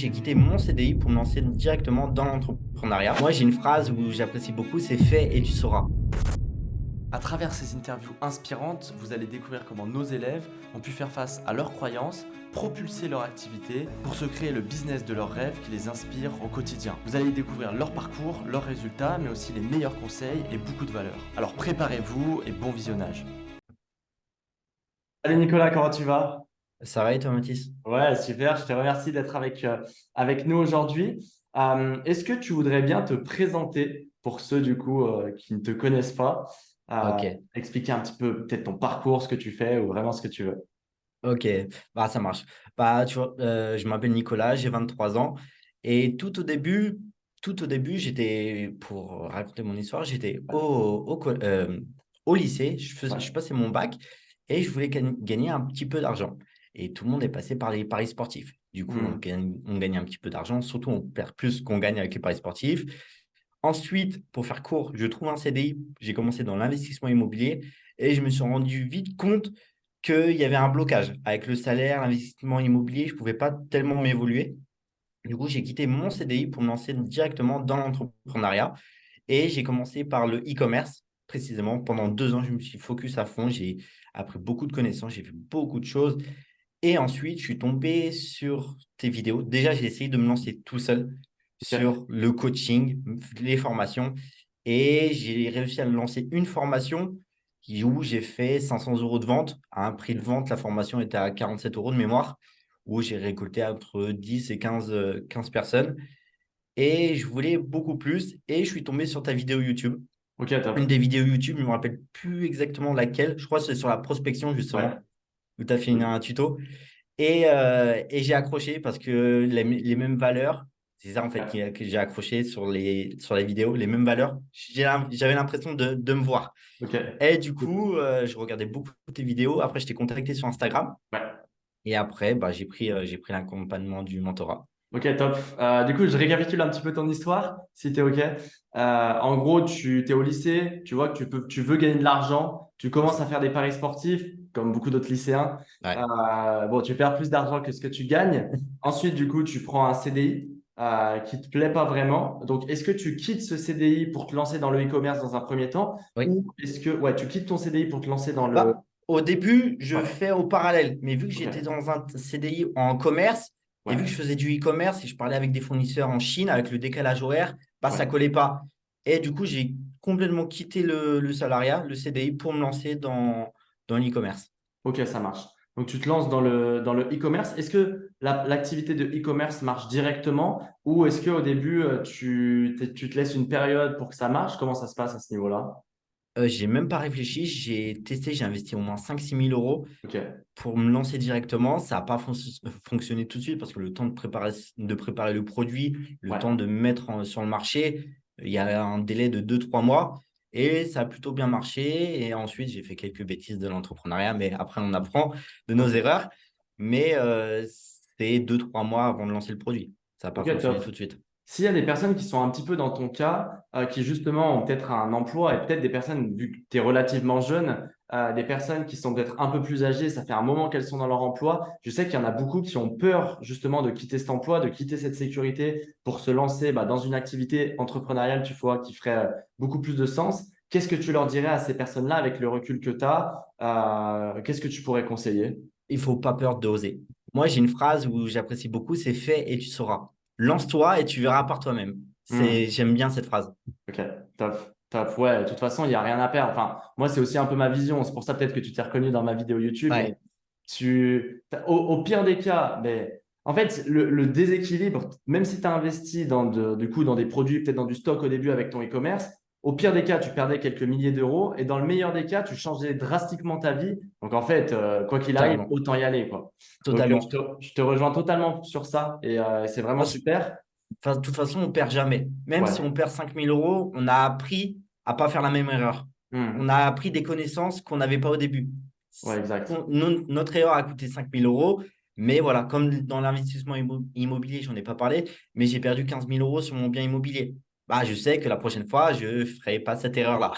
J'ai quitté mon CDI pour me lancer directement dans l'entrepreneuriat. Moi, j'ai une phrase où j'apprécie beaucoup, c'est fais et tu sauras. À travers ces interviews inspirantes, vous allez découvrir comment nos élèves ont pu faire face à leurs croyances, propulser leur activité pour se créer le business de leurs rêves qui les inspire au quotidien. Vous allez découvrir leur parcours, leurs résultats, mais aussi les meilleurs conseils et beaucoup de valeurs. Alors préparez-vous et bon visionnage. Salut Nicolas, comment tu vas? Ça va et toi, Mathis? Ouais, super, je te remercie d'être avec nous aujourd'hui. Est-ce que tu voudrais bien te présenter pour ceux du coup qui ne te connaissent pas, Ok, expliquer un petit peu peut-être ton parcours, ce que tu fais ou vraiment ce que tu veux. ok, bah ça marche. Bah tu vois, je m'appelle Nicolas, j'ai 23 ans et tout au début, j'étais, pour raconter mon histoire, j'étais au lycée, je Ouais. passais mon bac et je voulais gagner un petit peu d'argent. Et tout le monde est passé par les paris sportifs. Du coup, Hmm. on gagne un petit peu d'argent, surtout on perd plus qu'on gagne avec les paris sportifs. Ensuite, pour faire court, je trouve un CDI. J'ai commencé dans l'investissement immobilier et je me suis rendu vite compte qu'il y avait un blocage. Avec le salaire, l'investissement immobilier, je ne pouvais pas tellement m'évoluer. Du coup, j'ai quitté mon CDI pour me lancer directement dans l'entrepreneuriat et j'ai commencé par le e-commerce. Précisément, pendant 2 ans, je me suis focus à fond. J'ai appris beaucoup de connaissances, j'ai fait beaucoup de choses. Et ensuite, je suis tombé sur tes vidéos. Déjà, j'ai essayé de me lancer tout seul Ok. sur le coaching, les formations. Et j'ai réussi à lancer une formation où j'ai fait 500 euros de vente. À un prix de vente, la formation était à 47 euros de mémoire, où j'ai récolté entre 10 et 15 personnes. Et je voulais beaucoup plus. Et je suis tombé sur ta vidéo YouTube. Ok, Une top. des vidéos YouTube, je ne me rappelle plus exactement laquelle. Je crois que c'est sur la prospection, Ouais. justement, où tu as fait Cool. un tuto. Et j'ai accroché parce que les mêmes valeurs, c'est ça en fait Ouais. que j'ai accroché sur la vidéo, les mêmes valeurs. J'avais l'impression de me voir. Ok. Et du Cool. coup, je regardais beaucoup tes vidéos. Après, je t'ai contacté sur Instagram. Ouais. Et après, bah, j'ai pris l'accompagnement du mentorat. Ok, top. Du coup, je récapitule un petit peu ton histoire, si tu es OK. En gros, tu es au lycée, tu vois que tu veux gagner de l'argent, tu commences à faire des paris sportifs, comme beaucoup d'autres lycéens. Ouais. Bon, tu perds plus d'argent que ce que tu gagnes. Ensuite, du coup, tu prends un CDI qui ne te plaît pas vraiment. Donc, est-ce que tu quittes ce CDI pour te lancer dans le e-commerce dans un premier temps Oui. ou est-ce que ouais, tu quittes ton CDI pour te lancer dans le... Bah, au début, je Ouais, fais au parallèle, mais vu que j'étais ok, dans un CDI en commerce et vu que je ouais, faisais du e-commerce et je parlais avec des fournisseurs en Chine avec le décalage horaire, bah, ça ouais. collait pas. Et du coup, j'ai complètement quitté le salariat, le CDI, pour me lancer dans l'e-commerce. Ok, ça marche. Donc, tu te lances dans le e-commerce. Est-ce que l'activité de e-commerce marche directement ou est-ce qu'au début, tu te laisses une période pour que ça marche? Comment ça se passe à ce niveau-là? J'ai même pas réfléchi, j'ai testé, j'ai investi au moins 5 000 à 6 000 euros Ok, pour me lancer directement. Ça n'a pas fonctionné tout de suite parce que le temps de préparer le produit, le ouais. temps de mettre sur le marché, il y a un délai de 2 3 mois et ça a plutôt bien marché. Et ensuite, j'ai fait quelques bêtises de l'entrepreneuriat, mais après, on apprend de nos Ok, erreurs. Mais c'est 2 3 mois avant de lancer le produit. Ça n'a pas ok, top. fonctionné tout de suite. S'il y a des personnes qui sont un petit peu dans ton cas, qui justement ont peut-être un emploi et peut-être des personnes, vu que tu es relativement jeune, des personnes qui sont peut-être un peu plus âgées, ça fait un moment qu'elles sont dans leur emploi. Je sais qu'il y en a beaucoup qui ont peur justement de quitter cet emploi, de quitter cette sécurité pour se lancer dans une activité entrepreneuriale, tu vois, qui ferait beaucoup plus de sens. Qu'est-ce que tu leur dirais à ces personnes-là avec le recul que tu as? Qu'est-ce que tu pourrais conseiller? Il faut pas peur d'oser. Moi, j'ai une phrase où j'apprécie beaucoup, c'est fais et tu sauras. Lance-toi et tu verras par toi-même. Hmm. J'aime bien cette phrase. Ok, top, top. Ouais, de toute façon, il n'y a rien à perdre. Enfin, moi, c'est aussi un peu ma vision. C'est pour ça peut-être que tu t'es reconnu dans ma vidéo YouTube, mais Ouais, au pire des cas, mais en fait, le déséquilibre, même si tu as investi du coup, dans des produits, peut-être dans du stock au début avec ton e-commerce, au pire des cas, tu perdais quelques milliers d'euros et dans le meilleur des cas, tu changeais drastiquement ta vie. Donc, en fait, quoi qu'il arrive, carrément, autant y aller, quoi. Donc, totalement. je te rejoins totalement sur ça et c'est vraiment Parce- super. Enfin, de toute façon, on perd jamais. Même si Ouais. on perd 5 000 euros, on a appris à pas faire la même erreur. On Hmm. a appris des connaissances qu'on n'avait pas au début. Ouais, exact. Notre erreur a coûté 5 000 euros, mais voilà, comme dans l'investissement immobilier, j'en ai pas parlé, mais j'ai perdu 15 000 euros sur mon bien immobilier. Bah, je sais que la prochaine fois, je ne ferai pas cette erreur-là.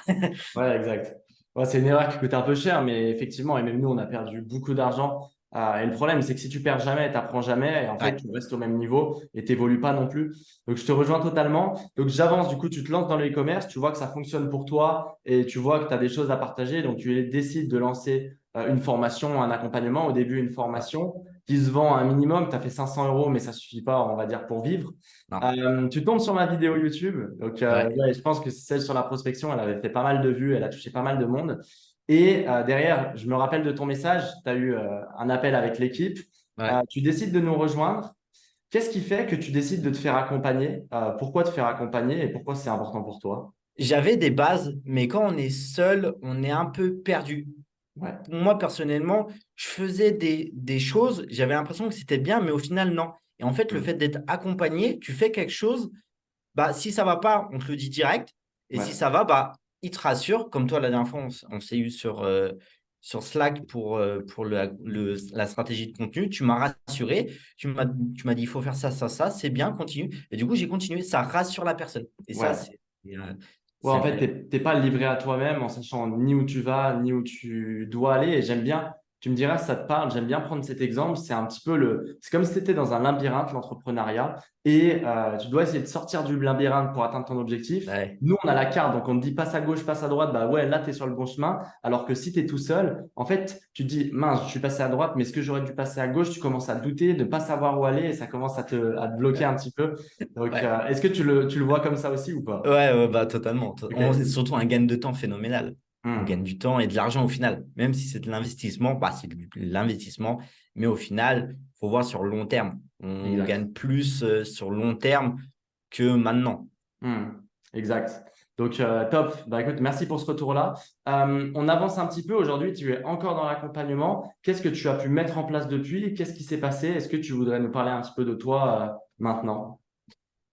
Ouais, exact. Ouais, c'est une erreur qui coûte un peu cher, mais effectivement, et même nous, on a perdu beaucoup d'argent. Et le problème, c'est que si tu perds jamais, tu n'apprends jamais. Et en fait, Ouais, tu restes au même niveau et tu n'évolues pas non plus. Donc, je te rejoins totalement. Donc, j'avance. Du coup, tu te lances dans le e-commerce. Tu vois que ça fonctionne pour toi et tu vois que tu as des choses à partager. Donc, tu décides de lancer une formation, un accompagnement. Au début, une ouais, formation qui se vend à un minimum. Tu as fait 500 euros, mais ça ne suffit pas, on va dire, pour vivre. non, Tu tombes sur ma vidéo YouTube. Donc, ouais. ouais, je pense que celle sur la prospection, elle avait fait pas mal de vues. Elle a touché pas mal de monde. Et derrière, je me rappelle de ton message. Tu as eu un appel avec l'équipe. Ouais. Tu décides de nous rejoindre. Qu'est-ce qui fait que tu décides de te faire accompagner? Pourquoi te faire accompagner et pourquoi c'est important pour toi? J'avais des bases, mais quand on est seul, on est un peu perdu. Ouais. Moi, personnellement, je faisais des choses, j'avais l'impression que c'était bien, mais au final, non. Et en fait, le Mm. fait d'être accompagné, tu fais quelque chose, bah, si ça va pas, on te le dit direct. Et si Ouais. ça va, bah, il te rassure. Comme toi, la dernière fois, on s'est eu sur Slack pour la stratégie de contenu. Tu m'as rassuré. Tu m'as dit, il faut faire ça, ça, ça. C'est bien, continue. Et du coup, j'ai continué. Ça rassure la personne. Et ça, Ouais. Ouais, c'est en fait, incroyable. t'es pas livré à toi-même en sachant ni où tu vas, ni où tu dois aller. Et j'aime bien, tu me diras si ça te parle, j'aime bien prendre cet exemple. C'est un petit peu c'est comme si tu étais dans un labyrinthe, l'entrepreneuriat, et tu dois essayer de sortir du labyrinthe pour atteindre ton objectif. Ouais, Nous, on a la carte, donc on te dit passe à gauche, passe à droite, bah ouais, là, tu es sur le bon chemin. Alors que si tu es tout seul, en fait, tu te dis, mince, je suis passé à droite, mais est-ce que j'aurais dû passer à gauche? Tu commences à douter, de ne pas savoir où aller, et ça commence à te bloquer ouais, un petit peu. Donc, ouais. est-ce que tu le vois comme ça aussi ou pas? Ouais, ouais, bah, totalement. C'est Ok. surtout un gain de temps phénoménal. On gagne Hmm. du temps et de l'argent au final. Même si c'est de l'investissement, bah, c'est de l'investissement. Mais au final, il faut voir sur le long terme. On Exact. gagne plus sur le long terme que maintenant. Hmm. Exact. Donc, top. Bah, écoute, merci pour ce retour-là. On avance un petit peu. Aujourd'hui, tu es encore dans l'accompagnement. Qu'est-ce que tu as pu mettre en place depuis? Qu'est-ce qui s'est passé? Est-ce que tu voudrais nous parler un petit peu de toi maintenant?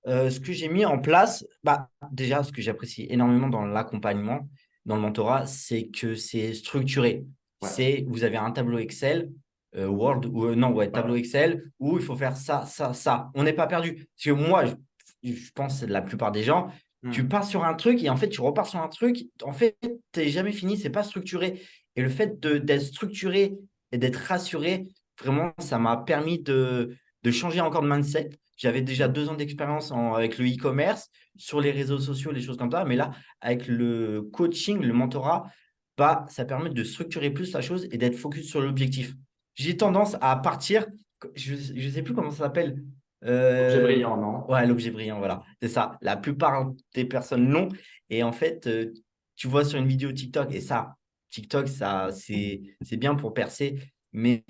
Ce que j'ai mis en place, bah, déjà, ce que j'apprécie énormément dans l'accompagnement, dans le mentorat, c'est que c'est structuré. Ouais. Vous avez un tableau Excel, Word, ou non, ouais, tableau Ouais. Excel, où il faut faire ça, ça, ça. On n'est pas perdu. Parce que moi, je pense que la plupart des gens, tu Hmm. pars sur un truc et en fait, tu repars sur un truc. En fait, tu n'es jamais fini, c'est pas structuré. Et le fait d'être structuré et d'être rassuré, vraiment, ça m'a permis de changer encore de mindset. J'avais déjà Hmm. 2 ans d'expérience avec le e-commerce, sur les réseaux sociaux, les choses comme ça. Mais là, avec le coaching, le mentorat, bah, ça permet de structurer plus la chose et d'être focus sur l'objectif. J'ai tendance à partir, je ne sais plus comment ça s'appelle. Objet Euh, brillant, non? ouais, l'objet brillant, voilà. C'est ça. La plupart des personnes l'ont. Et en fait, tu vois sur une vidéo TikTok, et ça, TikTok, ça, c'est bien pour percer. Mais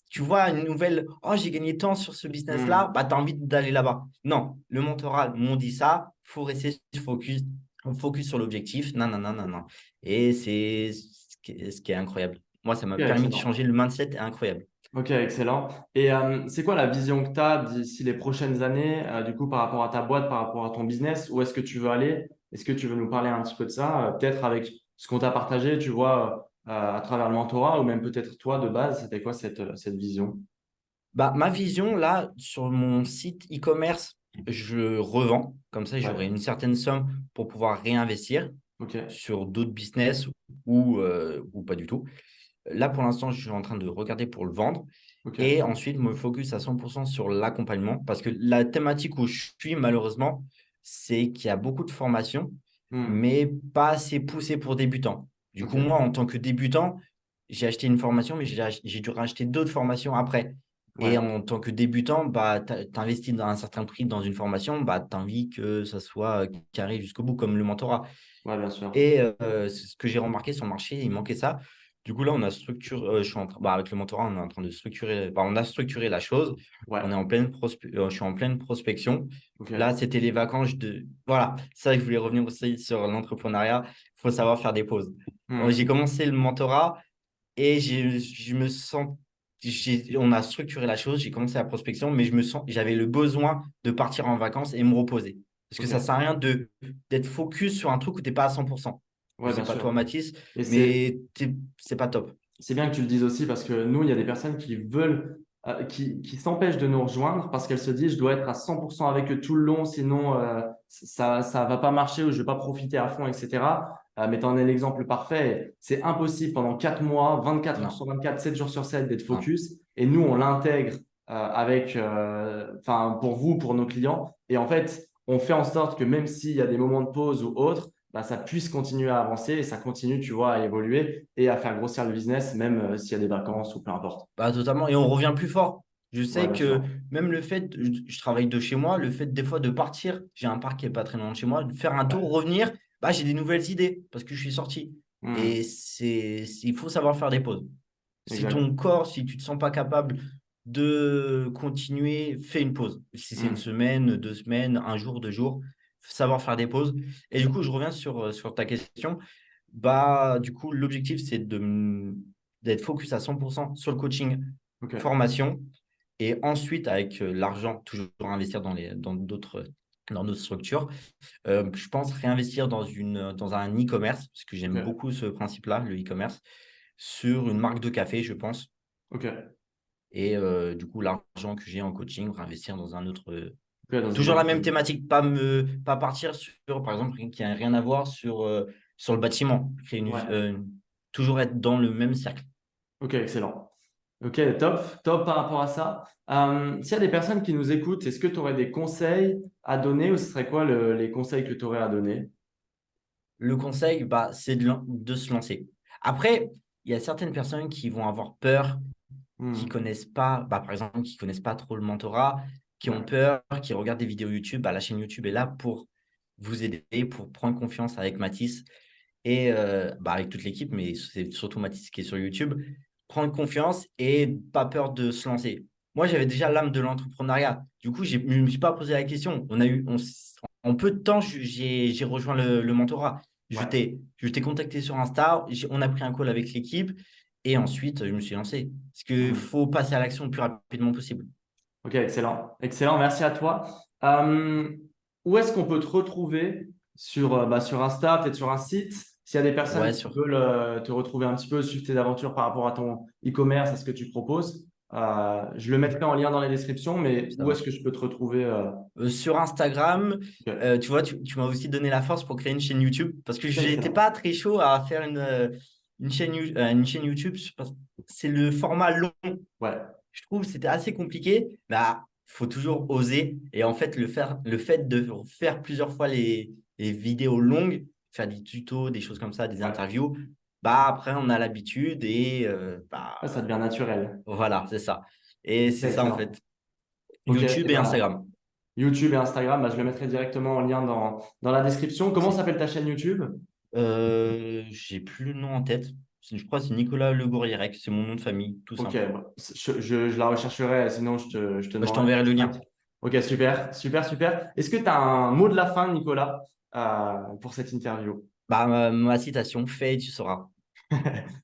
tu vois une nouvelle, oh, j'ai gagné tant sur ce business-là, Hmm. bah, tu as envie d'aller là-bas. Non, le mentorat m'ont dit ça, il faut rester focus sur l'objectif. Non, non, non, non, non. Et c'est ce qui est incroyable. Moi, ça m'a Ok, permis de excellent. changer le mindset incroyable. Ok, excellent. Et c'est quoi la vision que tu as d'ici les prochaines années, du coup, par rapport à ta boîte, par rapport à ton business? Où est-ce que tu veux aller? Est-ce que tu veux nous parler un petit peu de ça? Peut-être avec ce qu'on t'a partagé, tu vois, à travers le mentorat, ou même peut-être toi de base, c'était quoi cette vision? Bah, ma vision, là, sur mon site e-commerce, je revends. Comme ça, Ouais, j'aurai une certaine somme pour pouvoir réinvestir ok, sur d'autres business ou pas du tout. Là, pour l'instant, je suis en train de regarder pour le vendre et ok. ensuite me focus à 100% sur l'accompagnement parce que la thématique où je suis, malheureusement, c'est qu'il y a beaucoup de formations, Hmm. mais pas assez poussées pour débutants. Du coup, moi, Ok, en tant que débutant, j'ai acheté une formation, mais j'ai dû racheter d'autres formations après. Et ouais, en tant que débutant, bah, tu investis dans un certain prix dans une formation, bah, tu as envie que ça soit carré jusqu'au bout, comme le mentorat. ouais, bien sûr. Et c'est ce que j'ai remarqué sur le marché, il manquait ça. Du coup, là, on a structuré, avec le mentorat, on est en train de structurer, bah, on a structuré la chose. Ouais, Je suis en pleine prospection. Là, ok, c'était les vacances de. Voilà, ça, je voulais revenir aussi sur l'entrepreneuriat. Il faut savoir faire des pauses. J'ai Hmm. commencé le mentorat et je me sens. On a structuré la chose, j'ai commencé la prospection, mais j'avais le besoin de partir en vacances et me reposer. Parce que ça ne Ok, sert à rien d'être focus sur un truc où tu n'es pas à 100%. Je ouais, ne sais bien pas toi, sûr. Mathis, Et mais c'est pas top. c'est bien que tu le dises aussi parce que nous, il y a des personnes qui veulent, qui s'empêchent de nous rejoindre parce qu'elles se disent, je dois être à 100% avec eux tout le long, sinon ça va pas marcher ou je vais pas profiter à fond, etc. mais tu en es l'exemple parfait. C'est impossible pendant 4 mois, 24 heures Non. sur 24, 7 jours sur 7 d'être Non. focus. Et nous, on l'intègre pour vous, pour nos clients. Et en fait, on fait en sorte que même s'il y a des moments de pause ou autre, bah, ça puisse continuer à avancer et ça continue, tu vois, à évoluer et à faire grossir le business, même s'il y a des vacances ou peu importe. Bah, totalement. Et on revient plus fort. Je Ouais, sais bien que sûr. même le fait, je travaille de chez moi, le fait des fois de partir, j'ai un parc qui est pas très loin de chez moi, de faire un Ouais. tour, revenir, bah, j'ai des nouvelles idées parce que je suis sorti. Et Hmm. il faut savoir faire des pauses. Si Exact. ton corps, si tu te sens pas capable de continuer, fais une pause. Si c'est une Hmm. semaine, 2 semaines, un jour, 2 jours, savoir faire des pauses. Et du coup, je reviens sur ta question. Bah, du coup, l'objectif, c'est d'être focus à 100% sur le coaching, OK. formation. Et ensuite, avec l'argent, toujours investir dans d'autres structures. Je pense réinvestir dans un e-commerce, parce que j'aime OK. beaucoup ce principe-là, le e-commerce, sur une marque de café, je pense. OK. Et du coup, l'argent que j'ai en coaching, réinvestir dans un autre. OK, dans une Toujours autre la même chose. thématique, pas partir sur, par exemple, qui n'a rien à voir sur le bâtiment. Ouais. Toujours être dans le même cercle. OK, excellent. OK, top, top par rapport à ça. S'il y a des personnes qui nous écoutent, est-ce que tu aurais des conseils à donner ou ce serait quoi les conseils que tu aurais à donner? Le conseil, bah, c'est de se lancer. Après, il y a certaines personnes qui vont avoir peur, qui Hmm. connaissent pas, bah, par exemple, qui connaissent pas trop le mentorat, qui ont Ouais. peur, qui regardent des vidéos YouTube. Bah, la chaîne YouTube est là pour vous aider, pour prendre confiance avec Mathis et bah, avec toute l'équipe, mais c'est surtout Mathis qui est sur YouTube. Prendre confiance et pas peur de se lancer. Moi, j'avais déjà l'âme de l'entrepreneuriat. Du coup, je ne me suis pas posé la question. En peu de temps, j'ai rejoint le mentorat. Ouais. Je t'ai contacté sur Insta, on a pris un call avec l'équipe et ensuite, je me suis lancé. Parce qu'il Hmm. faut passer à l'action le plus rapidement possible. OK, excellent. Excellent, merci à toi. Où est-ce qu'on peut te retrouver sur Insta, peut-être sur un site? S'il y a des personnes Ouais, qui veulent te retrouver un petit peu, suivre tes aventures par rapport à ton e-commerce, à ce que tu proposes, je le mettrai en lien dans la description, mais ça où est-ce marche. que je peux te retrouver Sur Instagram, OK. tu vois, tu m'as aussi donné la force pour créer une chaîne YouTube parce que OK, je n'étais excellent. pas très chaud à faire une chaîne YouTube. C'est le format long. Ouais, Je trouve que c'était assez compliqué, mais il faut toujours oser. Et en fait, le fait de faire plusieurs fois les vidéos longues, faire des tutos, des choses comme ça, des ouais. interviews, bah après, on a l'habitude et Ouais, ça devient naturel. voilà, c'est ça. Et OK, c'est ça en excellent. fait. OK, YouTube et et ben, Instagram. YouTube et Instagram, bah, je le mettrai directement en lien dans la description. Comment C'est s'appelle ta chaîne YouTube? J'ai plus le nom en tête. Je crois que c'est Nicolas Le Gourriérec. C'est mon nom de famille, tout Ok, simple. bon, je la rechercherai, sinon je te Bah, je demanderai. t'enverrai le lien. Ok, super, super, super. Est-ce que tu as un mot de la fin, Nicolas, pour cette interview? Bah, ma citation, fais et tu sauras.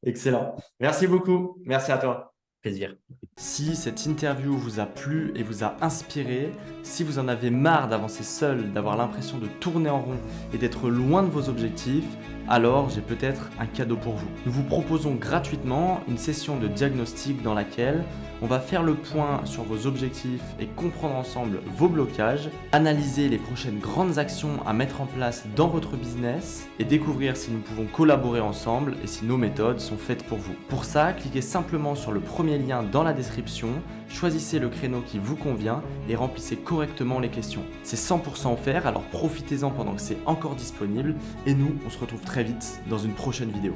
Excellent. Merci beaucoup. Merci à toi. Plaisir. Si cette interview vous a plu et vous a inspiré, si vous en avez marre d'avancer seul, d'avoir l'impression de tourner en rond et d'être loin de vos objectifs, alors j'ai peut-être un cadeau pour vous. Nous vous proposons gratuitement une session de diagnostic dans laquelle on va faire le point sur vos objectifs et comprendre ensemble vos blocages, analyser les prochaines grandes actions à mettre en place dans votre business et découvrir si nous pouvons collaborer ensemble et si nos méthodes sont faites pour vous. Pour ça, cliquez simplement sur le premier lien dans la description, choisissez le créneau qui vous convient et remplissez correctement les questions. C'est 100% offert, alors profitez-en pendant que c'est encore disponible et nous, on se retrouve très vite dans une prochaine vidéo.